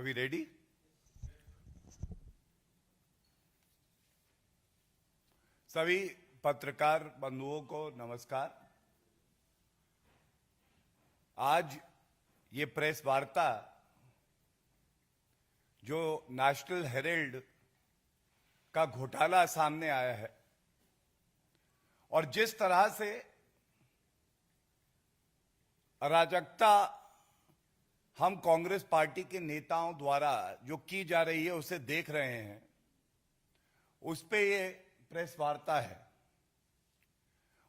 Are we ready? सभी पत्रकार बंधुओं को नमस्कार। आज ये प्रेस वार्ता जो नेशनल हेराल्ड का घोटाला सामने आया है और जिस तरह से अराजकता हम कांग्रेस पार्टी के नेताओं द्वारा जो की जा रही है उसे देख रहे हैं, उस पे ये प्रेस वार्ता है।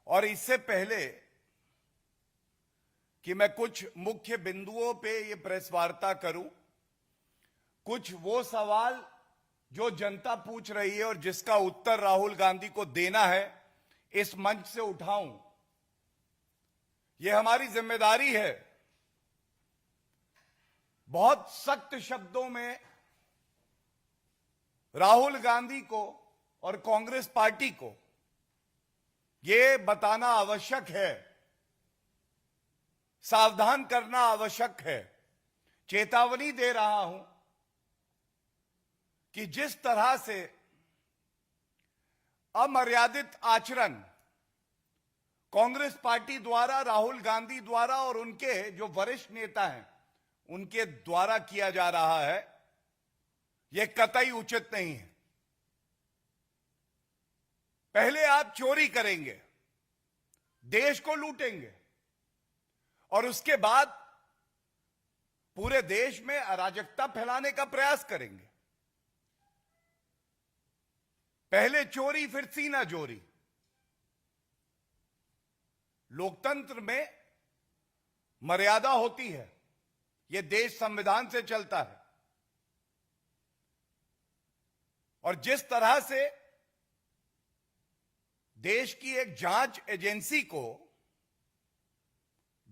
और इससे पहले कि मैं कुछ मुख्य बिंदुओं पे ये प्रेस वार्ता करूं, कुछ वो सवाल जो जनता पूछ रही है और जिसका उत्तर राहुल गांधी को देना है, इस मंच से उठाऊं। ये हमारी जिम्मेदारी है। बहुत सख्त शब्दों में राहुल गांधी को और कांग्रेस पार्टी को यह बताना आवश्यक है, सावधान करना आवश्यक है, चेतावनी दे रहा हूं कि जिस तरह से अमर्यादित आचरण कांग्रेस पार्टी द्वारा, राहुल गांधी द्वारा और उनके जो वरिष्ठ नेता हैं उनके द्वारा किया जा रहा है, यह कतई उचित नहीं है। पहले आप चोरी करेंगे, देश को लूटेंगे और उसके बाद पूरे देश में अराजकता फैलाने का प्रयास करेंगे। पहले चोरी फिर सीना चोरी। लोकतंत्र में मर्यादा होती है, यह देश संविधान से चलता है। और जिस तरह से देश की एक जांच एजेंसी को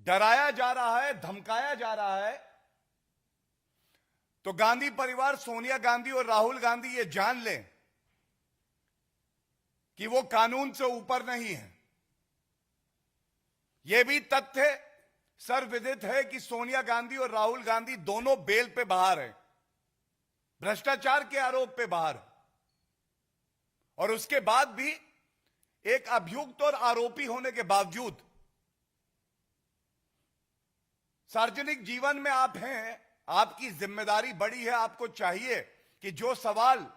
डराया जा रहा है, धमकाया जा रहा है, तो गांधी परिवार, सोनिया गांधी और राहुल गांधी ये जान लें कि वो कानून से ऊपर नहीं है। यह भी तथ्य सर्वविदित है कि सोनिया गांधी और राहुल गांधी दोनों बेल पे बाहर हैं, भ्रष्टाचार के आरोप पे बाहर हैं। और उसके बाद भी एक अभियुक्त और आरोपी होने के बावजूद सार्वजनिक जीवन में आप हैं, आपकी जिम्मेदारी बड़ी है। आपको चाहिए कि जो सवाल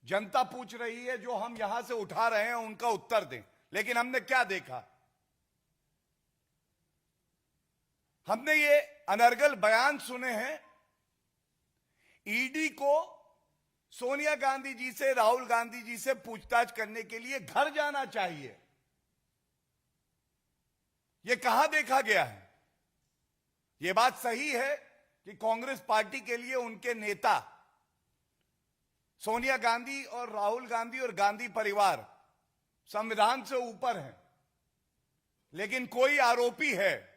जनता पूछ रही है, जो हम यहां से उठा रहे हैं, उनका उत्तर दें। लेकिन हमने क्या देखा? हमने ये अनर्गल बयान सुने हैं। ईडी को सोनिया गांधी जी से, राहुल गांधी जी से पूछताछ करने के लिए घर जाना चाहिए। यह कहां देखा गया है? यह बात सही है कि कांग्रेस पार्टी के लिए उनके नेता सोनिया गांधी और राहुल गांधी और गांधी परिवार संविधान से ऊपर हैं। लेकिन कोई आरोपी है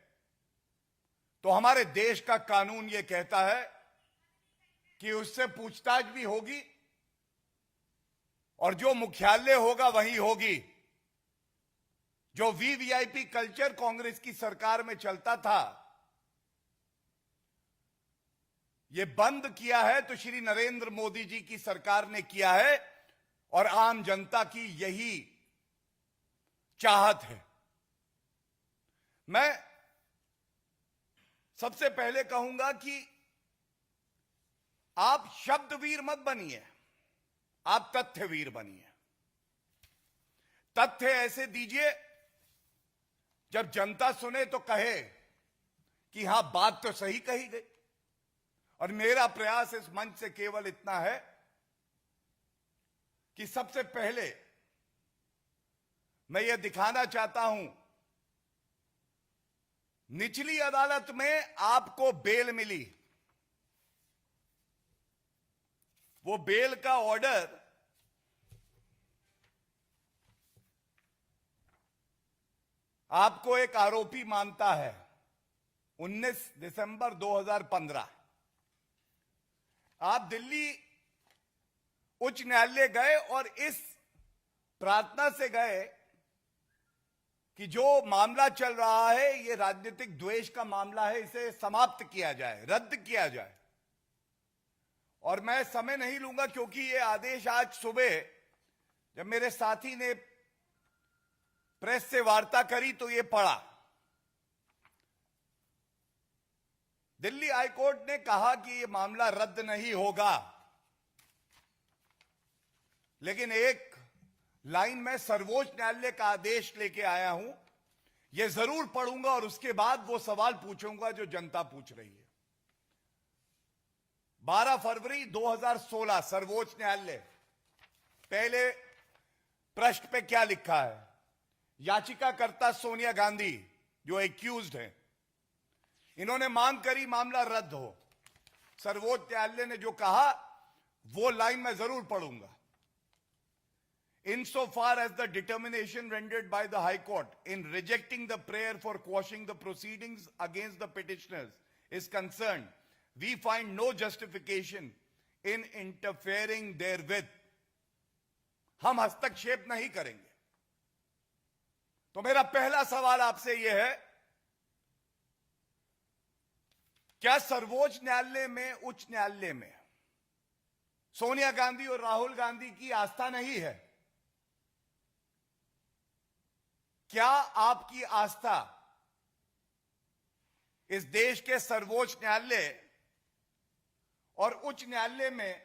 तो हमारे देश का कानून यह कहता है कि उससे पूछताछ भी होगी और जो मुख्यालय होगा वही होगी। जो वीवीआईपी कल्चर कांग्रेस की सरकार में चलता था, यह बंद किया है तो श्री नरेंद्र मोदी जी की सरकार ने किया है और आम जनता की यही चाहत है। मैं सबसे पहले कहूंगा कि आप शब्दवीर मत बनिए, आप तथ्यवीर बनिए। तथ्य ऐसे दीजिए जब जनता सुने तो कहे कि हां, बात तो सही कही गई। और मेरा प्रयास इस मंच से केवल इतना है कि सबसे पहले मैं यह दिखाना चाहता हूं, निचली अदालत में आपको बेल मिली। वो बेल का ऑर्डर आपको एक आरोपी मानता है। 19 दिसंबर 2015 आप दिल्ली उच्च न्यायालय गए और इस प्रार्थना से गए कि जो मामला चल रहा है ये राजनीतिक द्वेष का मामला है, इसे समाप्त किया जाए, रद्द किया जाए। और मैं समय नहीं लूंगा क्योंकि ये आदेश आज सुबह जब मेरे साथी ने प्रेस से वार्ता करी तो ये पढ़ा। दिल्ली हाईकोर्ट ने कहा कि ये मामला रद्द नहीं होगा, लेकिन एक लाइन में सर्वोच्च न्यायालय का आदेश लेके आया हूं, यह जरूर पढ़ूंगा और उसके बाद वो सवाल पूछूंगा जो जनता पूछ रही है। 12 फरवरी 2016 सर्वोच्च न्यायालय, पहले पृष्ठ पे क्या लिखा है? याचिकाकर्ता सोनिया गांधी जो एक्यूज्ड है, इन्होंने मांग करी मामला रद्द हो। सर्वोच्च न्यायालय ने जो कहा वो लाइन मैं जरूर पढ़ूंगा। Insofar as the determination rendered by the High Court in rejecting the prayer for quashing the proceedings against the petitioners is concerned, we find no justification in interfering therewith. हम हस्तक्षेप नहीं करेंगे। तो मेरा पहला सवाल आपसे यह है, क्या सर्वोच्च न्यायालय में, उच्च न्यायालय में सोनिया गांधी और राहुल गांधी की आस्था नहीं है? क्या आपकी आस्था इस देश के सर्वोच्च न्यायालय और उच्च न्यायालय में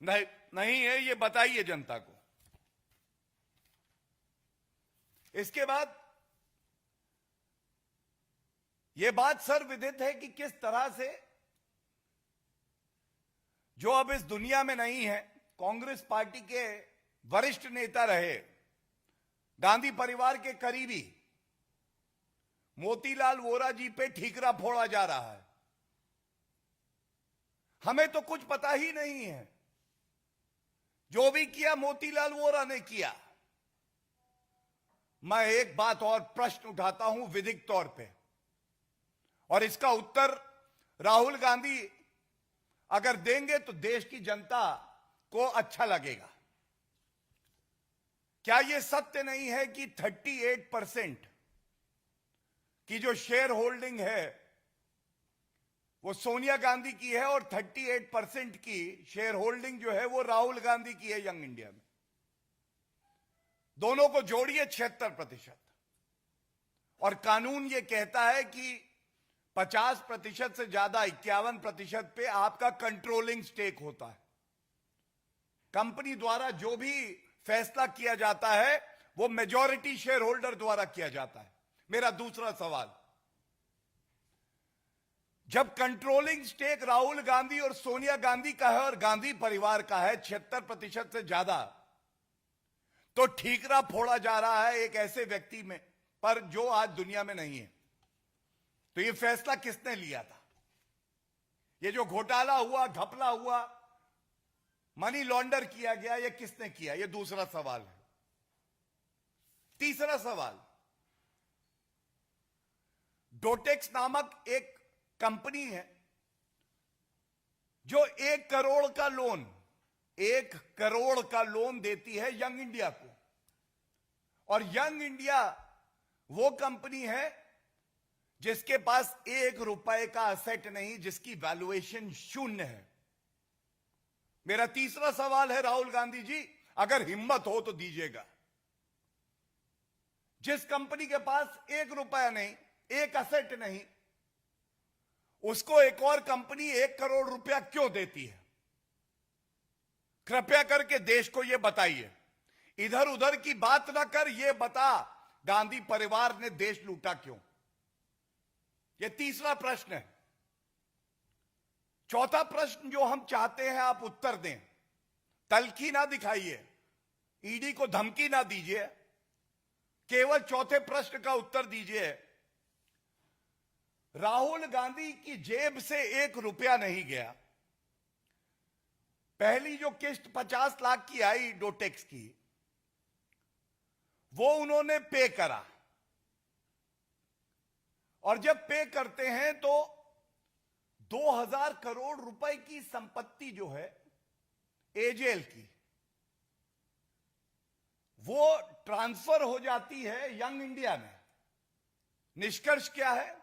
नहीं है? ये बताइए जनता को। इसके बाद यह बात सर्वविदित है कि किस तरह से जो अब इस दुनिया में नहीं है, कांग्रेस पार्टी के वरिष्ठ नेता रहे, गांधी परिवार के करीबी मोतीलाल वोरा जी पे ठीकरा फोड़ा जा रहा है। हमें तो कुछ पता ही नहीं है। जो भी किया मोतीलाल वोरा ने किया। मैं एक बात और प्रश्न उठाता हूं विधिक तौर पे, और इसका उत्तर राहुल गांधी अगर देंगे तो देश की जनता को अच्छा लगेगा। क्या यह सत्य नहीं है कि 38% की जो शेयर होल्डिंग है वो सोनिया गांधी की है और 38% की शेयर होल्डिंग जो है वो राहुल गांधी की है यंग इंडिया में? दोनों को जोड़िए 76%। और कानून ये कहता है कि 50% से ज्यादा 51% पे आपका कंट्रोलिंग स्टेक होता है। कंपनी द्वारा जो भी फैसला किया जाता है वो मेजॉरिटी शेयर होल्डर द्वारा किया जाता है। मेरा दूसरा सवाल, जब कंट्रोलिंग स्टेक राहुल गांधी और सोनिया गांधी का है और गांधी परिवार का है 76% से ज्यादा, तो ठीकरा फोड़ा जा रहा है एक ऐसे व्यक्ति में पर जो आज दुनिया में नहीं है। तो ये फैसला किसने लिया था? ये जो घोटाला हुआ, घपला हुआ, मनी लॉन्डर किया गया, ये किसने किया? ये दूसरा सवाल है। तीसरा सवाल, डोटेक्स नामक एक कंपनी है जो 1 करोड़ का लोन, 1 करोड़ का लोन देती है यंग इंडिया को, और यंग इंडिया वो कंपनी है जिसके पास 1 रुपए का असेट नहीं, जिसकी वैल्यूएशन 0 है। मेरा तीसरा सवाल है, राहुल गांधी जी अगर हिम्मत हो तो दीजिएगा, जिस कंपनी के पास 1 रुपया नहीं, 1 असेट नहीं, उसको एक और कंपनी 1 करोड़ रुपया क्यों देती है? कृपया करके देश को यह बताइए। इधर उधर की बात ना कर, यह बता गांधी परिवार ने देश लूटा क्यों? यह तीसरा प्रश्न है। चौथा प्रश्न जो हम चाहते हैं आप उत्तर दें, तल्खी ना दिखाइए, ईडी को धमकी ना दीजिए, केवल चौथे प्रश्न का उत्तर दीजिए। राहुल गांधी की जेब से 1 रुपया नहीं गया। पहली जो किस्त 50 लाख की आई डोटेक्स की, वो उन्होंने पे करा, और जब पे करते हैं तो 2000 करोड़ रुपए की संपत्ति जो है एजेएल की, वो ट्रांसफर हो जाती है यंग इंडिया में। निष्कर्ष क्या है?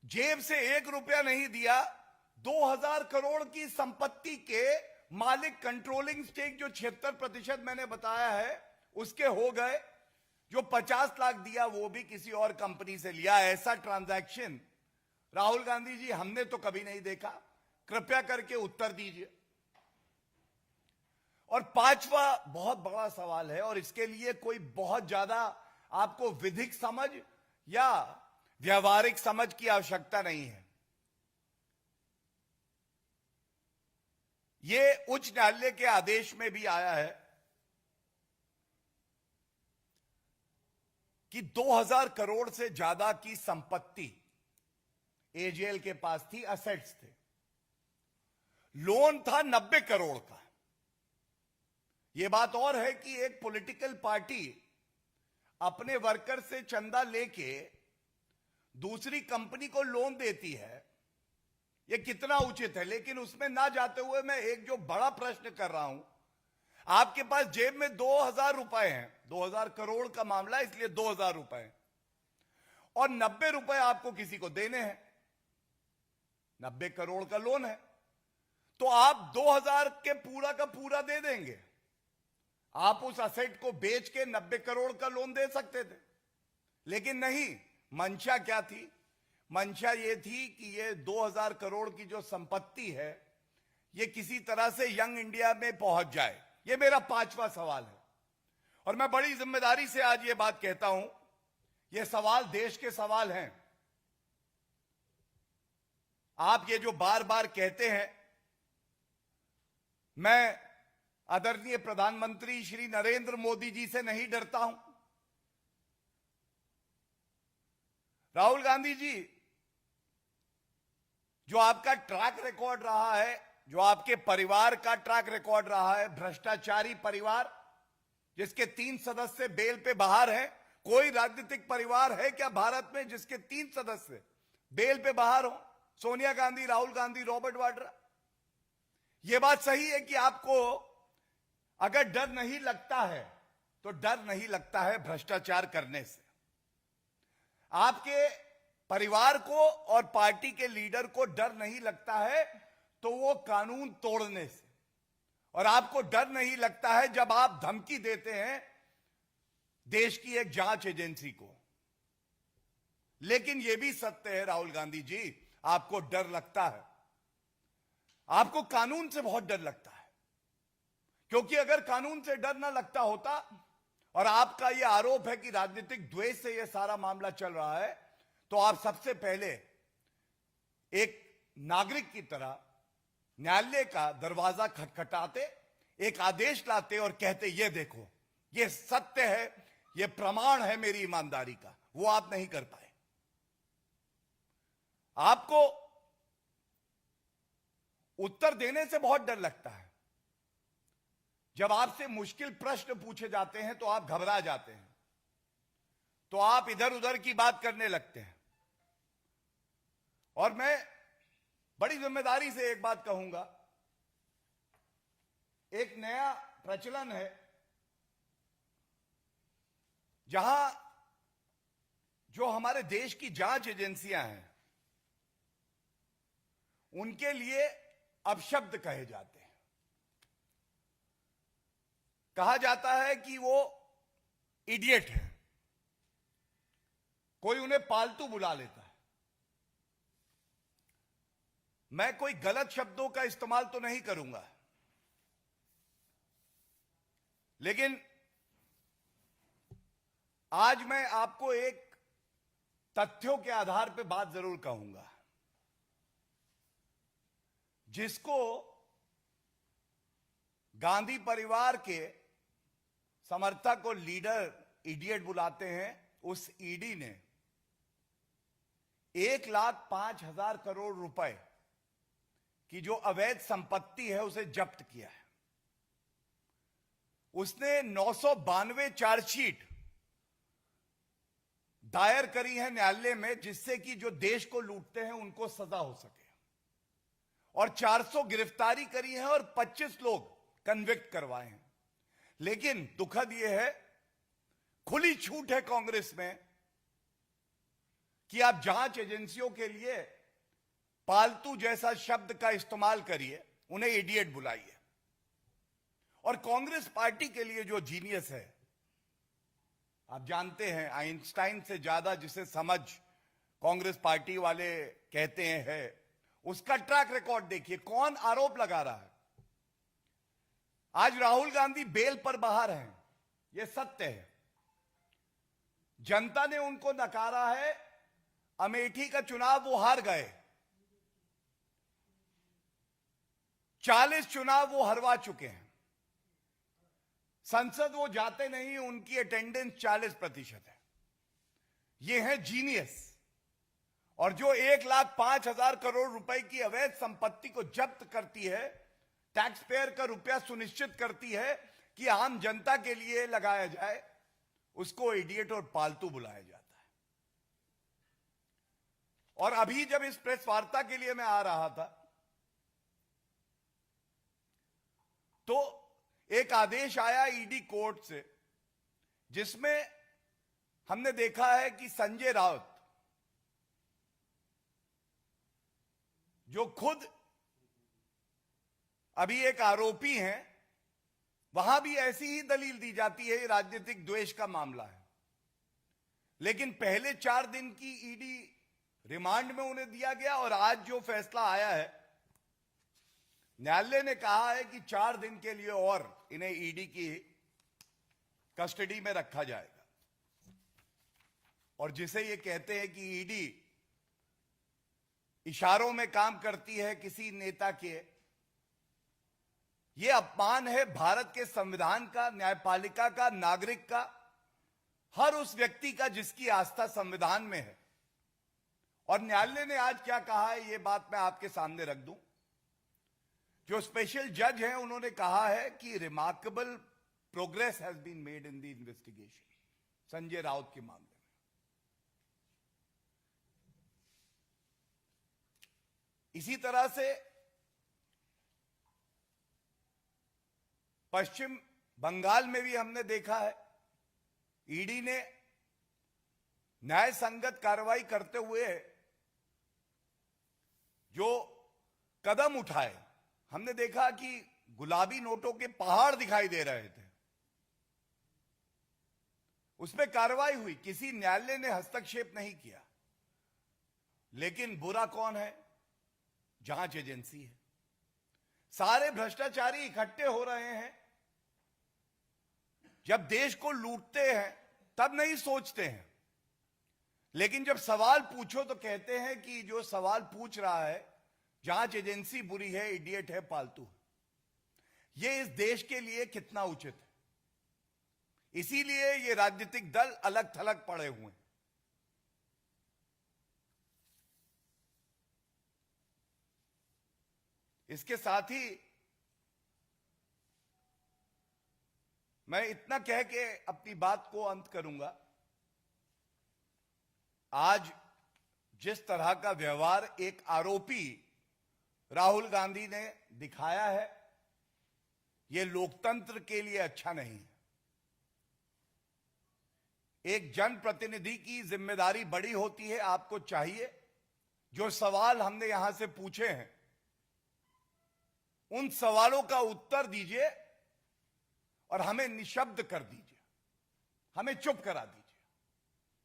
जेब से 1 रुपया नहीं दिया, 2000 करोड़ की संपत्ति के मालिक, कंट्रोलिंग स्टेक जो 76% मैंने बताया है उसके हो गए। जो 50 लाख दिया वो भी किसी और कंपनी से लिया। ऐसा ट्रांजैक्शन राहुल गांधी जी हमने तो कभी नहीं देखा। कृपया करके उत्तर दीजिए। और पांचवा बहुत बड़ा सवाल है, और इसके लिए कोई बहुत ज्यादा आपको विधिक समझ या व्यवहारिक समझ की आवश्यकता नहीं है। यह उच्च न्यायालय के आदेश में भी आया है कि 2000 करोड़ से ज्यादा की संपत्ति एजेएल के पास थी, असेट्स थे। लोन था 90 करोड़ का। यह बात और है कि एक पॉलिटिकल पार्टी अपने वर्कर से चंदा लेके दूसरी कंपनी को लोन देती है, यह कितना उचित है। लेकिन उसमें ना जाते हुए मैं एक जो बड़ा प्रश्न कर रहा हूं, आपके पास जेब में 2000 रुपए हैं, 2000 करोड़ का मामला है इसलिए 2000 रुपए, और 90 रुपए आपको किसी को देने हैं। 90 करोड़ का लोन है तो आप 2000 के पूरा का पूरा दे देंगे। आप उस असेट को बेच के 90 करोड़ का लोन दे सकते थे, लेकिन नहीं। मंशा क्या थी? मंशा यह थी कि ये 2000 करोड़ की जो संपत्ति है ये किसी तरह से यंग इंडिया में पहुंच जाए। ये मेरा पांचवा सवाल है, और मैं बड़ी जिम्मेदारी से आज ये बात कहता हूं। ये सवाल देश के सवाल हैं। आप ये जो बार बार कहते हैं, मैं आदरणीय प्रधानमंत्री श्री नरेंद्र मोदी जी से नहीं डरता हूं। राहुल गांधी जी, जो आपका ट्रैक रिकॉर्ड रहा है, जो आपके परिवार का ट्रैक रिकॉर्ड रहा है, भ्रष्टाचारी परिवार जिसके 3 सदस्य बेल पे बाहर हैं। कोई राजनीतिक परिवार है क्या भारत में जिसके 3 सदस्य बेल पे बाहर हो? सोनिया गांधी, राहुल गांधी, रॉबर्ट वाड्रा। यह बात सही है कि आपको अगर डर नहीं लगता है तो डर नहीं लगता है भ्रष्टाचार करने से। आपके परिवार को और पार्टी के लीडर को डर नहीं लगता है तो वो कानून तोड़ने से, और आपको डर नहीं लगता है जब आप धमकी देते हैं देश की एक जांच एजेंसी को। लेकिन यह भी सत्य है राहुल गांधी जी, आपको डर लगता है। आपको कानून से बहुत डर लगता है, क्योंकि अगर कानून से डर ना लगता होता, और आपका यह आरोप है कि राजनीतिक द्वेष से यह सारा मामला चल रहा है, तो आप सबसे पहले एक नागरिक की तरह न्यायालय का दरवाजा खटखटाते, एक आदेश लाते और कहते ये देखो, ये सत्य है, ये प्रमाण है मेरी ईमानदारी का। वो आप नहीं कर पाए। आपको उत्तर देने से बहुत डर लगता है। जब आपसे मुश्किल प्रश्न पूछे जाते हैं तो आप घबरा जाते हैं, तो आप इधर उधर की बात करने लगते हैं। और मैं बड़ी जिम्मेदारी से एक बात कहूंगा, एक नया प्रचलन है जहां जो हमारे देश की जांच एजेंसियां हैं उनके लिए अपशब्द कहे जाते हैं। कहा जाता है कि वो इडियट है, कोई उन्हें पालतू बुला लेता है। मैं कोई गलत शब्दों का इस्तेमाल तो नहीं करूंगा, लेकिन आज मैं आपको एक तथ्यों के आधार पर बात जरूर कहूंगा। जिसको गांधी परिवार के समर्थक और लीडर इडियट बुलाते हैं, उस ईडी ने 1,05,000 करोड़ रुपए की जो अवैध संपत्ति है उसे जब्त किया है। उसने 992 चार्जशीट दायर करी है न्यायालय में, जिससे कि जो देश को लूटते हैं उनको सजा हो सके, और 400 गिरफ्तारी करी है और 25 लोग कन्विक्ट करवाए हैं। लेकिन दुखद यह है, खुली छूट है कांग्रेस में कि आप जांच एजेंसियों के लिए पालतू जैसा शब्द का इस्तेमाल करिए, उन्हें इडियट बुलाइए। और कांग्रेस पार्टी के लिए जो जीनियस है, आप जानते हैं आइंस्टाइन से ज्यादा जिसे समझ कांग्रेस पार्टी वाले कहते हैं है, उसका ट्रैक रिकॉर्ड देखिए। कौन आरोप लगा रहा है? आज राहुल गांधी बेल पर बाहर हैं, यह सत्य है। जनता ने उनको नकारा है। अमेठी का चुनाव वो हार गए, 40 चुनाव वो हरवा चुके हैं। संसद वो जाते नहीं, उनकी अटेंडेंस 40% है। ये है जीनियस। और जो 1,05,000 करोड़ रुपए की अवैध संपत्ति को जब्त करती है, टैक्स पेयर का रुपया सुनिश्चित करती है कि आम जनता के लिए लगाया जाए, उसको इडियट और पालतू बुलाया जाता है। और अभी जब इस प्रेस वार्ता के लिए मैं आ रहा था, तो एक आदेश आया ईडी कोर्ट से, जिसमें हमने देखा है कि संजय राउत, जो खुद अभी एक आरोपी हैं, वहां भी ऐसी ही दलील दी जाती है, राजनीतिक द्वेष का मामला है। लेकिन पहले 4 दिन की ईडी रिमांड में उन्हें दिया गया, और आज जो फैसला आया है, न्यायालय ने कहा है कि 4 दिन के लिए और इन्हें ईडी की कस्टडी में रखा जाएगा। और जिसे ये कहते हैं कि ईडी इशारों में काम करती है किसी नेता के, यह अपमान है भारत के संविधान का, न्यायपालिका का, नागरिक का, हर उस व्यक्ति का जिसकी आस्था संविधान में है। और न्यायालय ने आज क्या कहा है, यह बात मैं आपके सामने रख दूं। जो स्पेशल जज हैं, उन्होंने कहा है कि remarkable progress has been made in the investigation Sanjay Raut के मामले में। इसी तरह से पश्चिम बंगाल में भी हमने देखा है, ईडी ने न्याय संगत कार्रवाई करते हुए जो कदम उठाए, हमने देखा कि गुलाबी नोटों के पहाड़ दिखाई दे रहे थे, उसमें कार्रवाई हुई, किसी न्यायालय ने हस्तक्षेप नहीं किया। लेकिन बुरा कौन है? जांच एजेंसी है। सारे भ्रष्टाचारी इकट्ठे हो रहे हैं। जब देश को लूटते हैं तब नहीं सोचते हैं, लेकिन जब सवाल पूछो तो कहते हैं कि जो सवाल पूछ रहा है जांच एजेंसी बुरी है, इडियट है, पालतू है। यह इस देश के लिए कितना उचित है? इसीलिए ये राजनीतिक दल अलग थलग पड़े हुए हैं। इसके साथ ही मैं इतना कह के अपनी बात को अंत करूंगा। आज जिस तरह का व्यवहार एक आरोपी राहुल गांधी ने दिखाया है, यह लोकतंत्र के लिए अच्छा नहीं है। एक जनप्रतिनिधि की जिम्मेदारी बड़ी होती है। आपको चाहिए जो सवाल हमने यहां से पूछे हैं, उन सवालों का उत्तर दीजिए और हमें निशब्द कर दीजिए, हमें चुप करा दीजिए।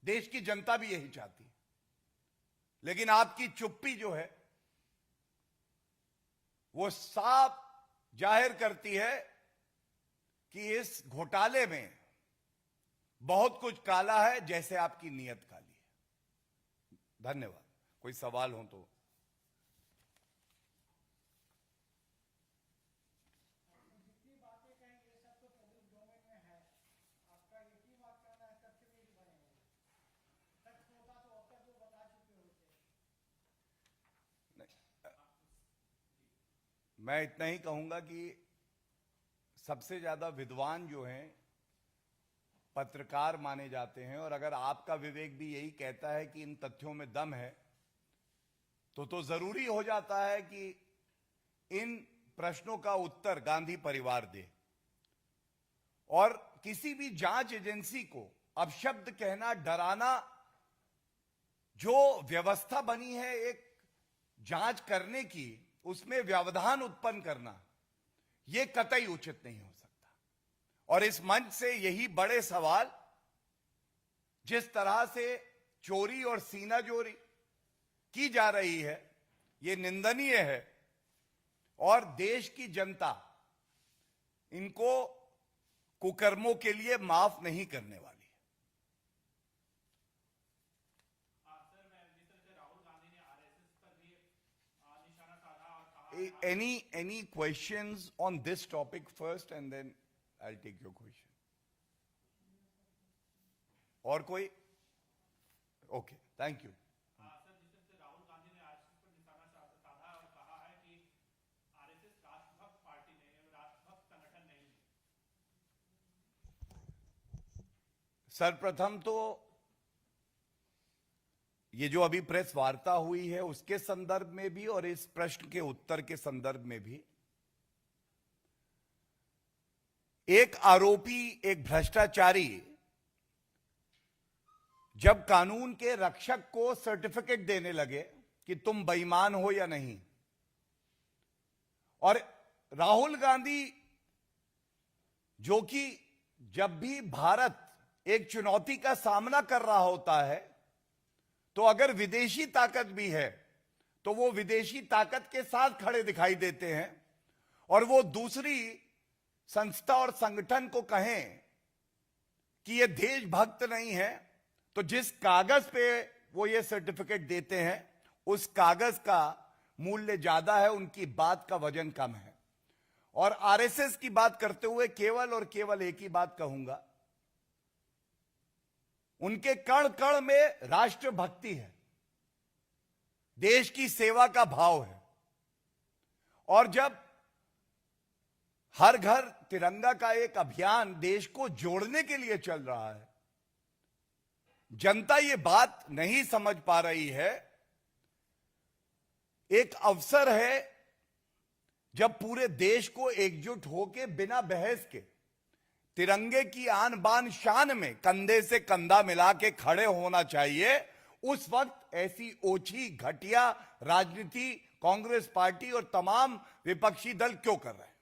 देश की जनता भी यही चाहती है। लेकिन आपकी चुप्पी जो है वो साफ जाहिर करती है कि इस घोटाले में बहुत कुछ काला है, जैसे आपकी नीयत काली है। धन्यवाद। कोई सवाल हो तो। मैं इतना ही कहूंगा कि सबसे ज्यादा विद्वान जो हैं पत्रकार माने जाते हैं, और अगर आपका विवेक भी यही कहता है कि इन तथ्यों में दम है, तो जरूरी हो जाता है कि इन प्रश्नों का उत्तर गांधी परिवार दे। और किसी भी जांच एजेंसी को अपशब्द कहना, डराना, जो व्यवस्था बनी है एक जांच करने की, उसमें व्यवधान उत्पन्न करना, यह कतई उचित नहीं हो सकता। और इस मंच से यही बड़े सवाल, जिस तरह से चोरी और सीनाजोरी की जा रही है, यह निंदनीय है और देश की जनता इनको कुकर्मों के लिए माफ नहीं करने वाली है। सर, मैं जिस तरह से राहुल गांधी ने आरएसएस पर भी निशाना साधा और कहा Any questions on this topic first and then I'll take your question. और कोई? Okay, thank you. सर, जिस तरह से राहुल गांधी ने आरएसएस पर निशाना साधा और कहा है कि आरएसएस राष्ट्रभक्त पार्टी नहीं है, राष्ट्रभक्त संगठन नहीं है। सर्वप्रथम तो ये जो अभी प्रेस वार्ता हुई है उसके संदर्भ में भी और इस प्रश्न के उत्तर के संदर्भ में भी, एक आरोपी, एक भ्रष्टाचारी जब कानून के रक्षक को सर्टिफिकेट देने लगे कि तुम बेईमान हो या नहीं, और राहुल गांधी जो कि जब भी भारत एक चुनौती का सामना कर रहा होता है तो अगर विदेशी ताकत भी है तो वो विदेशी ताकत के साथ खड़े दिखाई देते हैं, और वो दूसरी संस्था और संगठन को कहें कि ये देशभक्त नहीं है, तो जिस कागज पे वो ये सर्टिफिकेट देते हैं उस कागज का मूल्य ज्यादा है, उनकी बात का वजन कम है। और आरएसएस की बात करते हुए केवल और केवल एक ही बात कहूंगा, उनके कण कण में राष्ट्रभक्ति है, देश की सेवा का भाव है। और जब हर घर तिरंगा का एक अभियान देश को जोड़ने के लिए चल रहा है, जनता ये बात नहीं समझ पा रही है। एक अवसर है जब पूरे देश को एकजुट होकर बिना बहस के तिरंगे की आन बान शान में कंधे से कंधा मिला के खड़े होना चाहिए। उस वक्त ऐसी ओछी घटिया राजनीति कांग्रेस पार्टी और तमाम विपक्षी दल क्यों कर रहे हैं?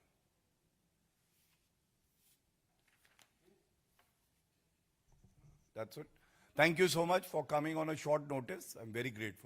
That's it. Thank you so much for coming on a short notice. I'm very grateful.